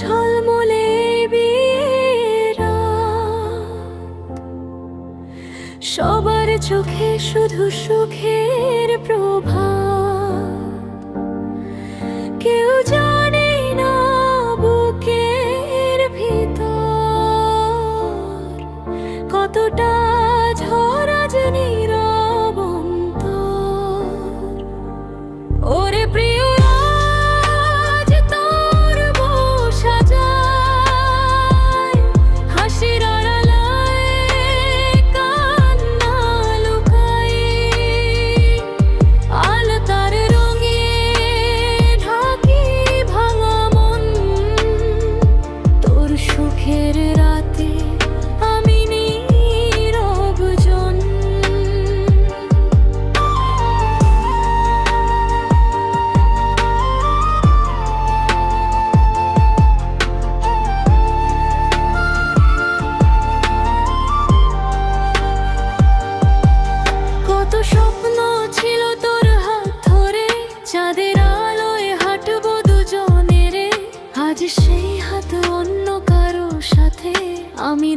ঝলমলে বিয়ের রাত, সবার চোখে শুধু সুখের প্রভা। কেউ জানে না বুকের ভিতর কতটা ঝড় আজ নীরব অন্তর। ওরে প্রিয়, আজ তোর বউ সাজায়, হাসির আড়ালে কান্না লুকায়। আলতার রঙে ঢাকি ভাঙা মন, তোর সুখের রাতে আমি নীরব জন। কত স্বপ্ন ছিল তোর হাত ধরে, চাঁদের আলোয় হাঁটবো দুজনে রে। আজ সেই হাত অন্য কারো সাথে আমি